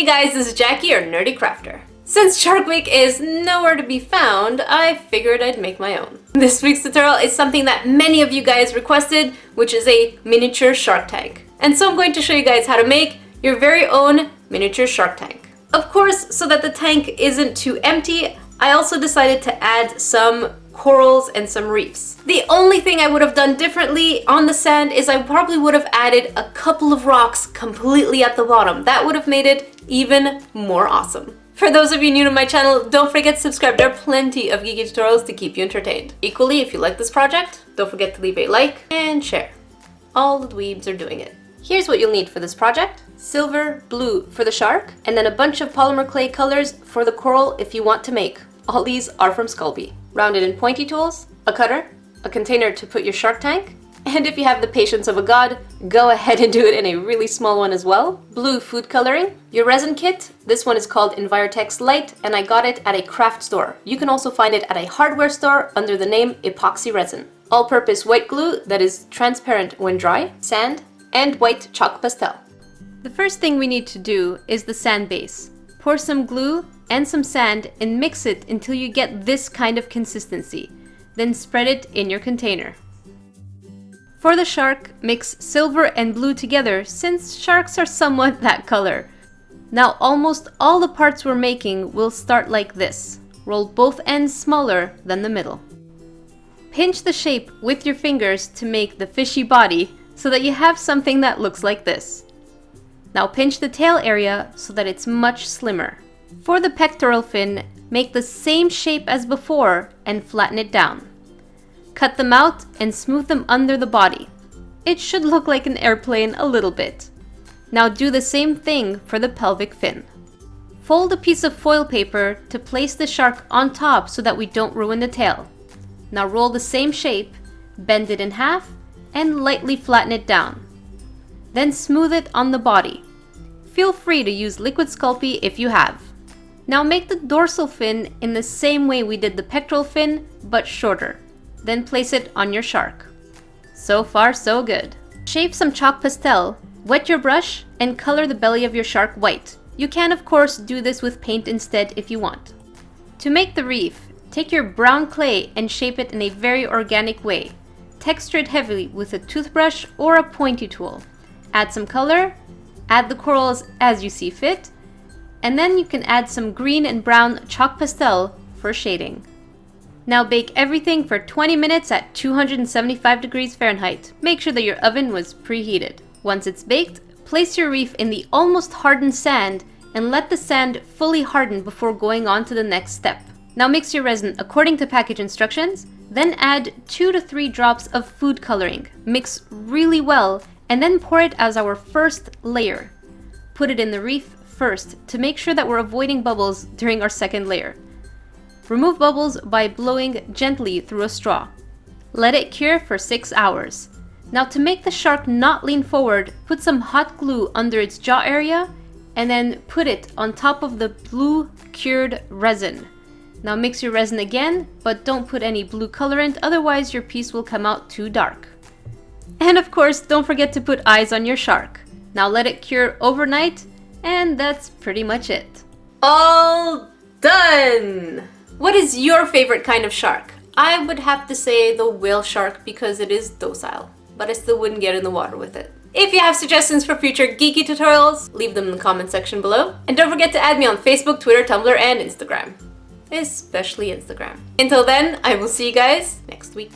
guys, this is Jackie, your nerdy crafter. Since Shark Week is nowhere to be found, I figured I'd make my own. This week's tutorial is something that many of you guys requested, which is a miniature shark tank. And so I'm going to show you guys how to make your very own miniature shark tank. Of course, so that the tank isn't too empty, I also decided to add some corals and some reefs. The only thing I would have done differently on the sand is I probably would have added a couple of rocks completely at the bottom. That would have made it even more awesome. For those of you new to my channel, don't forget to subscribe. There are plenty of geeky tutorials to keep you entertained. Equally, if you like this project, don't forget to leave a like and share. All the dweebs are doing it. Here's what you'll need for this project. Silver, blue for the shark, and then a bunch of polymer clay colors for the coral if you want to make. All these are from Sculpey. Rounded and pointy tools, a cutter, a container to put your shark tank, and if you have the patience of a god, go ahead and do it in a really small one as well. Blue food coloring, your resin kit. This one is called Envirotex Light, and I got it at a craft store. You can also find it at a hardware store under the name Epoxy Resin. All-purpose white glue that is transparent when dry, sand, and white chalk pastel. The first thing we need to do is the sand base. Pour some glue and some sand and mix it until you get this kind of consistency. Then spread it in your container. For the shark, mix silver and blue together since sharks are somewhat that color. Now almost all the parts we're making will start like this. Roll both ends smaller than the middle. Pinch the shape with your fingers to make the fishy body so that you have something that looks like this. Now pinch the tail area so that it's much slimmer. For the pectoral fin, make the same shape as before and flatten it down. Cut them out and smooth them under the body. It should look like an airplane a little bit. Now do the same thing for the pelvic fin. Fold a piece of foil paper to place the shark on top so that we don't ruin the tail. Now roll the same shape, bend it in half, and lightly flatten it down. Then smooth it on the body. Feel free to use liquid Sculpey if you have. Now make the dorsal fin in the same way we did the pectoral fin, but shorter. Then place it on your shark. So far, so good. Shave some chalk pastel, wet your brush, and color the belly of your shark white. You can, of course, do this with paint instead if you want. To make the reef, take your brown clay and shape it in a very organic way. Texture it heavily with a toothbrush or a pointy tool. Add some color, add the corals as you see fit, and then you can add some green and brown chalk pastel for shading. Now bake everything for 20 minutes at 275 degrees Fahrenheit. Make sure that your oven was preheated. Once it's baked, place your reef in the almost hardened sand and let the sand fully harden before going on to the next step. Now mix your resin according to package instructions, then add 2 to 3 drops of food coloring. Mix really well and then pour it as our first layer. Put it in the reef first to make sure that we're avoiding bubbles during our second layer. Remove bubbles by blowing gently through a straw. Let it cure for 6 hours. Now to make the shark not lean forward, put some hot glue under its jaw area and then put it on top of the blue cured resin. Now mix your resin again, but don't put any blue colorant, otherwise your piece will come out too dark. And of course, don't forget to put eyes on your shark. Now let it cure overnight, and that's pretty much it. All done! What is your favorite kind of shark? I would have to say the whale shark because it is docile, but I still wouldn't get in the water with it. If you have suggestions for future geeky tutorials, leave them in the comment section below. And don't forget to add me on Facebook, Twitter, Tumblr, and Instagram. Especially Instagram. Until then, I will see you guys next week.